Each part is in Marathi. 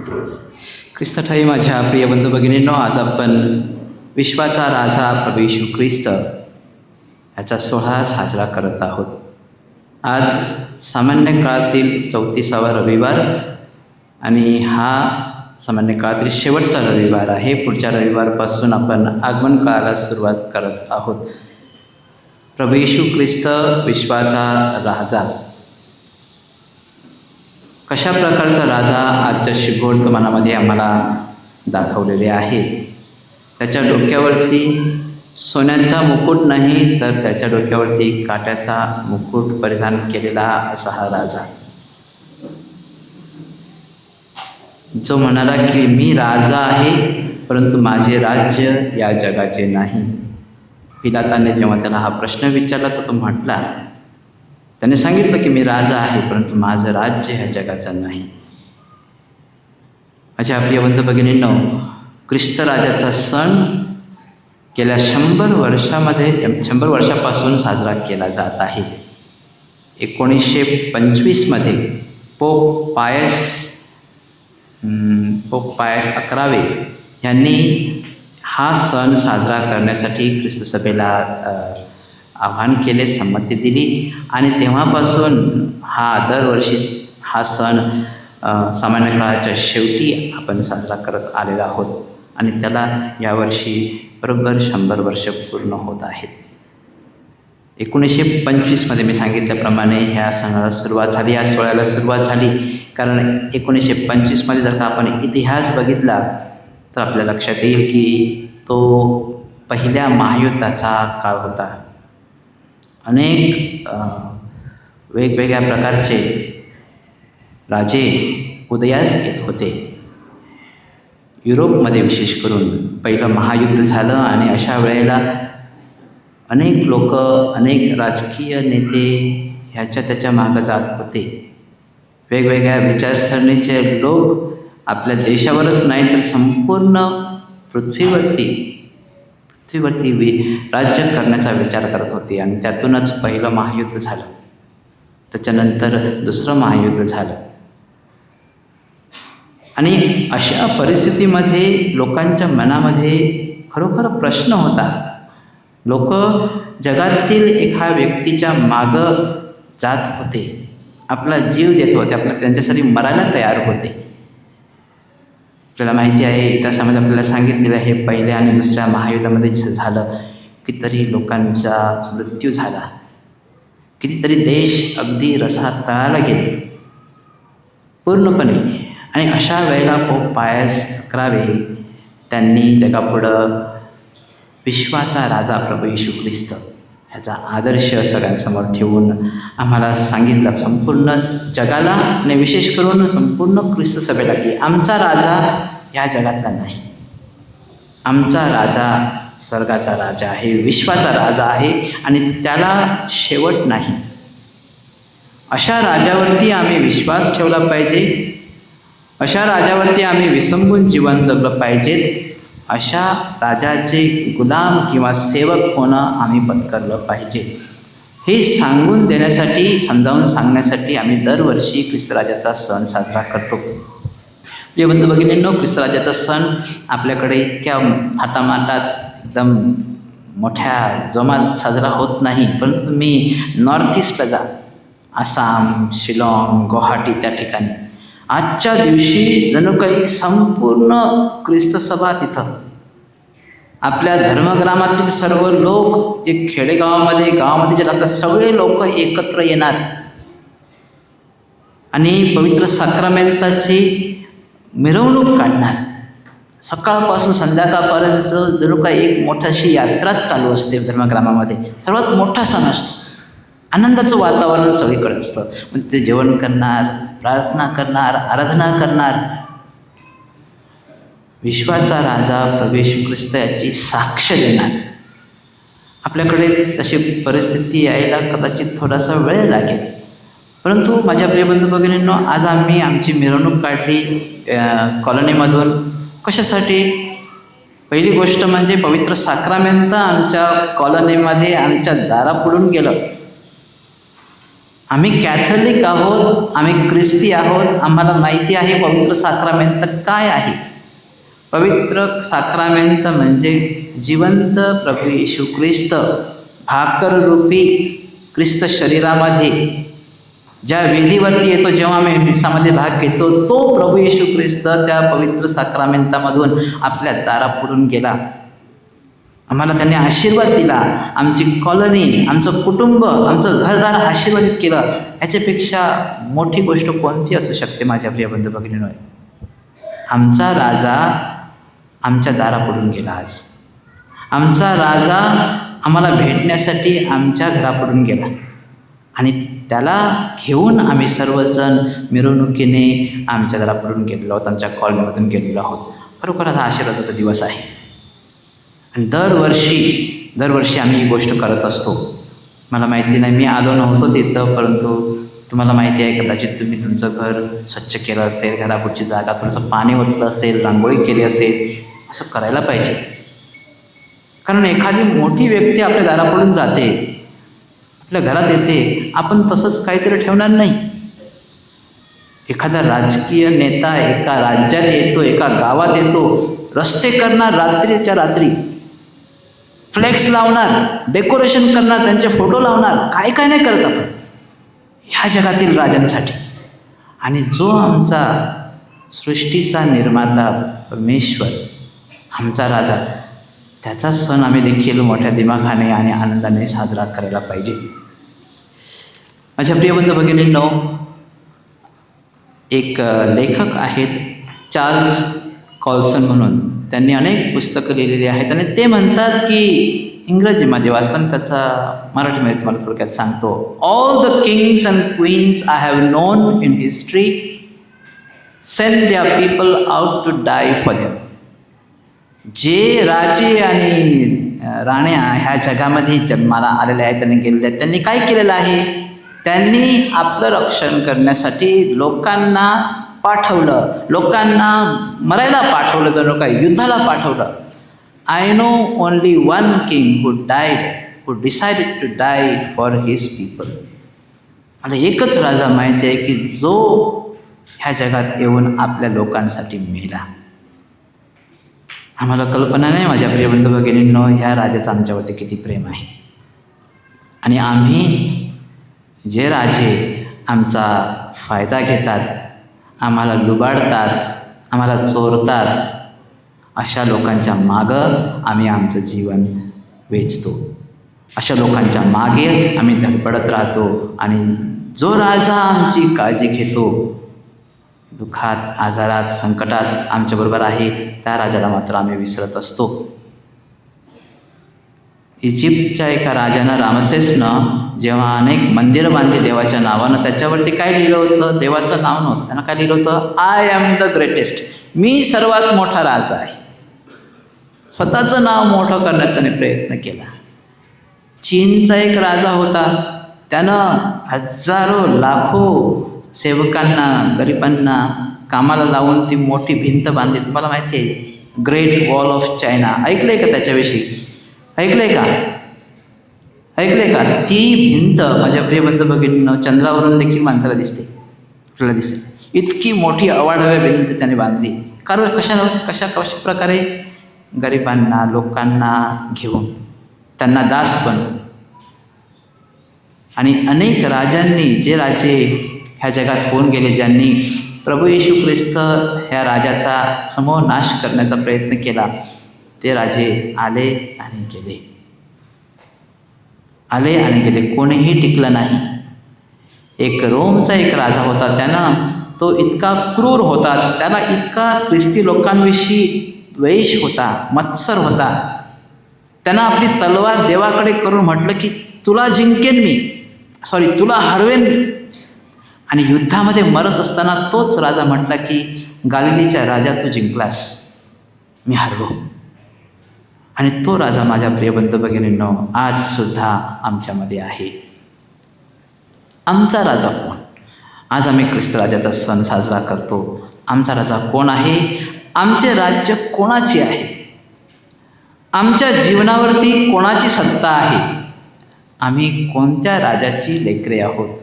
ख्रिस्त ठाई माझ्या प्रिय बंधू भगिनींनो, आज आपण विश्वाचा राजा प्रभू येशू ख्रिस्त ह्याचा सोहळा साजरा करत आहोत. आज सामान्य काळातील 34वा रविवार आणि हा सामान्य काळातील शेवटचा रविवार आहे. पुढच्या रविवारपासून आपण आगमन काळाला सुरुवात करत आहोत. प्रभू येशू ख्रिस्त विश्वाचा राजा. कशा प्रकारचा राजा आजच्या शिकवण मनामध्ये आम्हाला दाखवलेले आहे. त्याच्या डोक्यावरती सोन्याचा मुकुट नाही, तर त्याच्या डोक्यावरती काट्याचा मुकुट परिधान केलेला असा हा राजा, जो म्हणाला की मी राजा आहे, परंतु माझे राज्य या जगाचे नाही. पिलाताने जेव्हा त्याला हा प्रश्न विचारला तर तो म्हटला, त्याने सांगितलं की मी राजा आहे, परंतु माझं राज्य ह्या जगाचं नाही. माझ्या प्रिय बंधू भगिनींनो, ख्रिस्त राजाचा सण गेल्या 100 वर्षापासून साजरा केला जात आहे. 1925 पोप पायस 11 यांनी हा सण साजरा करण्यासाठी ख्रिस्त सभेला आव्हान केले, संमती दिली आणि तेव्हापासून हा दरवर्षी हा सण सामान्य काळाच्या शेवटी आपण साजरा करत आलेलो आहोत आणि त्याला यावर्षी बरोबर 100 वर्ष पूर्ण होत आहेत. 1925 मी सांगितल्याप्रमाणे ह्या सणाला सुरुवात झाली, या सोहळ्याला सुरुवात झाली. कारण 1925 जर का आपण इतिहास बघितला तर आपल्या लक्षात येईल की तो पहिल्या महायुद्धाचा काळ होता. अनेक वेगवेगळ्या प्रकारचे राजे उदयास येत होते. युरोपमध्ये विशेष करून पहिलं महायुद्ध झालं आणि अशा वेळेला अनेक लोक, अनेक राजकीय नेते ह्याच्या त्याच्या मागं जात होते. वेगवेगळ्या विचारसरणीचे लोक आपल्या देशावरच नाही तर संपूर्ण पृथ्वीवरती राज्य करण्याचा विचार करत होते. आणि त्यातूनच पहिलं महायुद्ध झालं, त्याच्यानंतर दुसरं महायुद्ध झालं. आणि अशा परिस्थितीमध्ये लोकांच्या मनामध्ये खरोखर प्रश्न होता. लोक जगातील एका व्यक्तीच्या मागं जात होते, आपला जीव देत होते, त्यांच्यासाठी मरायला तयार होते. आपल्याला माहिती आहे, इतिहासामध्ये आपल्याला सांगितलेलं आहे, पहिल्या आणि दुसऱ्या महायुद्धामध्ये जसं झालं, कितीतरी लोकांचा मृत्यू झाला, कितीतरी देश अगदी रसातळाला गेले पूर्णपणे. आणि अशा वेळेला पोप पायस 11 त्यांनी जगापुढं विश्वाचा राजा प्रभू येशू ख्रिस्त ह्याचा आदर्श सगळ्यांसमोर ठेवून आम्हाला सांगितलं, संपूर्ण जगाला आणि विशेष करून संपूर्ण ख्रिस्त सभेला, की आमचा राजा या जगातला नाही, आमचा राजा स्वर्गाचा राजा आहे, विश्वाचा राजा आहे आणि त्याला शेवट नाही. अशा राजावरती आम्ही विश्वास ठेवला पाहिजे, अशा राजावरती आम्ही विसंबून जीवन जगलं पाहिजेत, अशा राजाचे गुलाम किंवा सेवक होणं आम्ही पत्करलं पाहिजे. हे सांगून देण्यासाठी, समजावून सांगण्यासाठी आम्ही दरवर्षी ख्रिस्तराजाचा सण साजरा करतो. प्रिय बंधू भगिनींनो, ख्रिस्तराजाचा सण आपल्याकडे इतक्या थाटामाटात एकदम मोठ्या जोमात साजरा होत नाही. परंतु तुम्ही नॉर्थ ईस्टला जा, आसाम, शिलाँग, गुवाहाटी, त्या ठिकाणी आजच्या दिवशी जणू काही संपूर्ण ख्रिस्तसभा तिथं, आपल्या धर्मग्रामातील सर्व लोक जे गावामध्ये जे राहतात सगळे लोक एकत्र येणार आणि पवित्र साक्रामेंताची मिरवणूक काढणार. सकाळपासून संध्याकाळपर्यंत जणू काही एक मोठाशी यात्राच चालू असते धर्मग्रामामध्ये. सर्वात मोठा सण असतो, आनंदाचं वातावरण सगळीकडे असतं. मग ते जेवण करणार, प्रार्थना करणार, आराधना करणार. विश्वाचा राजा प्रभू येशू ख्रिस्त याची साक्ष देणार. आपल्याकडे तशी परिस्थिती यायला कदाचित थोडासा वेळ लागेल, परंतु माझ्या प्रिय बंधू भगिनींनो, आज आम्ही आमची मिरवणूक काढली कॉलनीमधून. कशासाठी? पहिली गोष्ट म्हणजे पवित्र साक्रामेंत आमच्या कॉलनीमध्ये आमच्या दारापुढून गेलं. आम्ही कॅथलिक आहोत, आम्ही ख्रिस्ती आहोत, आम्हाला माहिती आहे पवित्र साक्रामेंट काय आहे. पवित्र साक्रामेंट म्हणजे जिवंत प्रभू येशू ख्रिस्त भाकर रूपी ख्रिस्त शरीरामध्ये ज्या वेदीवरती येतो, जेव्हा आम्ही मिसामध्ये भाग घेतो, तो प्रभू येशू ख्रिस्त त्या पवित्र साक्रामेंटामधून आपल्या दारापुढून गेला. आम्हाला त्यांनी आशीर्वाद दिला. आमची कॉलनी, आमचं कुटुंब, आमचं घरदार आशीर्वादित केलं. याच्यापेक्षा मोठी गोष्ट कोणती असू शकते माझ्या प्रिय बंधू भगिनींनो? आमचा राजा आमच्या दारापुढून गेला. आज आमचा राजा आम्हाला भेटण्यासाठी आमच्या घरापुढून गेला आणि त्याला घेऊन आम्ही सर्वजण मिरवणुकीने आमच्या दारापुढून गेलेलो आहोत, आमच्या कॉलनीमधून गेलेलो आहोत. खरोखर हा आशीर्वादाचा दिवस आहे आणि दरवर्षी आम्ही ही गोष्ट करत असतो. मला माहिती नाही, मी आलो नव्हतो तिथं, परंतु तुम्हाला माहिती आहे कदाचित तुम्ही तुमचं घर स्वच्छ केलं असेल, घरापुढची जागा थोडंसं पाणी ओतलं असेल, रांगोळी केली असेल. असं करायला पाहिजे, कारण एखादी मोठी व्यक्ती आपल्या दारापुढून जाते, आपल्या घरात येते, आपण तसंच काहीतरी ठेवणार नाही. एखादा राजकीय नेता एका राज्यात येतो, एका गावात येतो, रस्ते करणार, रात्रीच्या रात्री फ्लेक्स लावणार, डेकोरेशन करणार, त्यांचे फोटो लावणार, काय काय नाही करत आपण ह्या जगातील राजांसाठी. आणि जो आमचा सृष्टीचा निर्माता परमेश्वर, आमचा राजा, त्याचा सण आम्ही देखील मोठ्या दिमाखाने आणि आनंदाने साजरा करायला पाहिजे. माझ्या प्रिय बंधू भगिनींनो, एक लेखक आहेत चार्ल्स कॉल्सन म्हणून. त्यांनी अनेक पुस्तकं लिहिलेली आहेत आणि ते म्हणतात की, इंग्रजीमध्ये वाचताना त्याचा मराठीमध्ये तुम्हाला थोडक्यात सांगतो. All the kings and queens I have known in history send their people out to die for them. जे राजे आणि राण्या ह्या जगामध्ये जन्माला आलेले आहेत, त्यांनी गेलेले आहेत, त्यांनी काय केलेलं आहे? त्यांनी आपलं रक्षण करण्यासाठी लोकांना पाठवलं, लोकांना मरायला पाठवलं, जणू काही युद्धाला पाठवलं. I know only one king who decided to die for his people. मला एकच राजा माहिती आहे की जो ह्या जगात येऊन आपल्या लोकांसाठी मेला. आम्हाला कल्पना नाही माझ्या प्रिय बंधू भगिनींनो, ह्या राजाचं आमच्यावरती किती प्रेम आहे. आणि आम्ही जे राजे आमचा फायदा घेतात, आम्हाला लुबाडतात, आम्हाला चोरतात, अशा लोकांच्या मागं आम्ही आमचं जीवन वेचतो. अशा लोकांच्या मागे आम्ही धडपडत राहतो. आणि जो राजा आमची काळजी घेतो, दुःखात, आजारात, संकटात आमच्याबरोबर आहे, त्या राजाला मात्र आम्ही विसरत असतो. इजिप्तच्या एका राजानं, रामसेसनं, जेव्हा अनेक मंदिरं बांधली देवाच्या नावानं, त्याच्यावरती काय लिहिलं होतं? देवाचं नाव नव्हतं, त्यांना काय लिहिलं होतं? I am the greatest. मी सर्वात मोठा राजा आहे. स्वतःचं नाव मोठं करण्याचा त्याने प्रयत्न केला. चीनचा एक राजा होता, त्यानं हजारो लाखो सेवकांना, गरिबांना कामाला लावून ती मोठी भिंत बांधली. तुम्हाला माहिती आहे, ग्रेट वॉल ऑफ चायना. ऐकलंय का त्याच्याविषयी? ऐकलंय का? ती भिंत माझ्या प्रिय बंधू भगिनींनो, चंद्रावरून देखील माणसाला दिसते, आपल्याला दिसेल. इतकी मोठी अवाढव्य भिंत त्याने बांधली. कारण कशा प्रकारे? गरिबांना, लोकांना घेऊन, त्यांना दास बनवून. आणि अनेक राजांनी, जे राजे ह्या जगात होऊन गेले, ज्यांनी प्रभू येशू ख्रिस्त ह्या राजाचा समूळ नाश करण्याचा प्रयत्न केला, ते राजे आले आणि गेले, कोणीही टिकलं नाही. एक रोमचा एक राजा होता, त्यानं, तो इतका क्रूर होता, त्याला इतका ख्रिस्ती लोकांविषयी द्वेष होता, मत्सर होता. त्यानं आपली तलवार देवाकडे करून म्हटलं की तुला हरवेन मी. आणि युद्धामध्ये मरत असताना तोच राजा म्हटला की गालिलीच्या राजा, तू जिंकलास, मी हरलो. आणि तो राजा माझ्या प्रिय बंधू भगिनींनो आज सुद्धा आमच्यामध्ये आहे. आमचा राजा कोण? आज आम्ही ख्रिस्त राजाचा सण साजरा करतो. आमचा राजा कोण आहे? आमचे राज्य कोणाचे आहे? आमच्या जीवनावरती कोणाची सत्ता आहे? आम्ही कोणत्या राजाची लेकरे आहोत?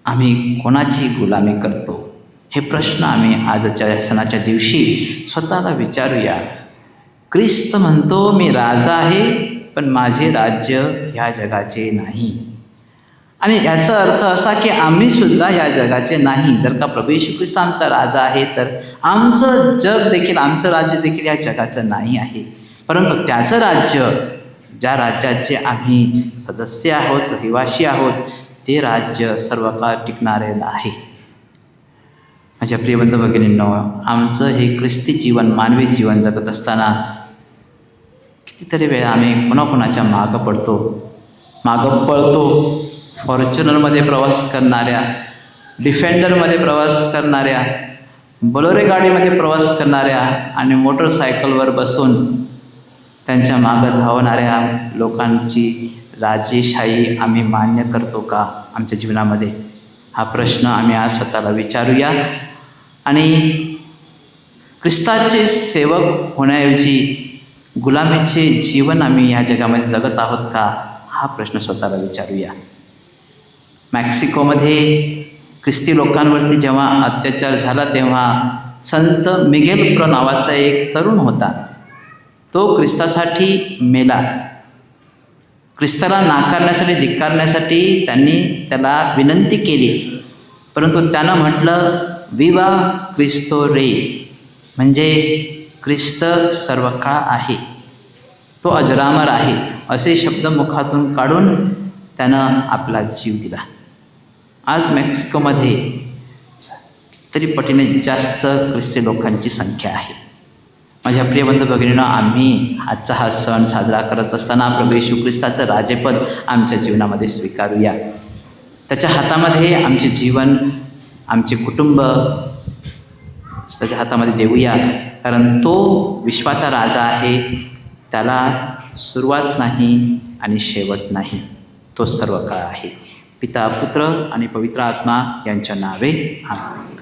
आम्ही कोणाची गुलामी करतो? हे प्रश्न आम्ही आजच्या या सणाच्या दिवशी स्वतःला विचारूया. ख्रिस्त म्हणतो, मी राजा आहे, पण माझे राज्य ह्या जगाचे नाही. आणि याचा अर्थ असा की आम्ही सुद्धा या जगाचे नाही. जर का प्रभू येशू ख्रिस्त आमचा राजा आहे, तर आमचं जग देखील, आमचं राज्य देखील या जगाचं नाही आहे. परंतु त्याचं राज्य, ज्या राज्याचे आम्ही सदस्य आहोत, रहिवासी आहोत, ते राज्य सर्व काळ टिकणारेलं आहे. माझ्या प्रिय बंधू भगिनींनो, आमचं हे ख्रिस्ती जीवन, मानवी जीवन जगत असताना कितीतरी वेळा आम्ही कोणाकोणाच्या मागं पळतो. फॉर्च्युनरमध्ये प्रवास करणाऱ्या, डिफेंडरमध्ये प्रवास करणाऱ्या, बोलेरो गाडीमध्ये प्रवास करणाऱ्या आणि मोटरसायकलवर बसून त्यांच्या मागं धावणाऱ्या लोकांची राजेशाही आम्ही मान्य करतो का आमच्या जीवनामध्ये? हा प्रश्न आम्ही आज स्वतःला विचारूया. आणि ख्रिस्ताचे सेवक होण्याऐवजी गुलामीचे जीवन आम्ही ह्या जगामध्ये जगत आहोत का, हा प्रश्न स्वतःला विचारूया. मेक्सिकोमध्ये ख्रिस्ती लोकांवरती जेव्हा अत्याचार झाला, तेव्हा संत मिगेल प्रो नावाचा एक तरुण होता. तो ख्रिस्तासाठी मेला. ख्रिस्ताला नाकारण्यासाठी, धिक्कारण्यासाठी त्यांनी त्याला विनंती केली, परंतु त्यानं म्हटलं, विवा ख्रिस्तो रे, म्हणजे ख्रिस्त सर्व काळ आहे, तो अजरामर आहे, असे शब्द मुखातून काढून त्यानं आपला जीव दिला. आज मेक्सिकोमध्ये कितीतरी पटीने जास्त ख्रिस्ती लोकांची संख्या आहे. माझ्या प्रिय बंधू भगिनींनो, आम्ही आजचा हा सण साजरा करत असताना प्रभू येशू ख्रिस्ताचं राजेपद आमच्या जीवनामध्ये स्वीकारूया. त्याच्या हातामध्ये आमचे जीवन, आमचे कुटुंब त्याच्या हातामध्ये देऊया, कारण तो विश्वाचा राजा आहे. त्याला सुरुवात नाही आणि शेवट नाही, तो सर्व काळ आहे. पिता, पुत्र आणि पवित्र आत्मा यांच्या नावे आमेन.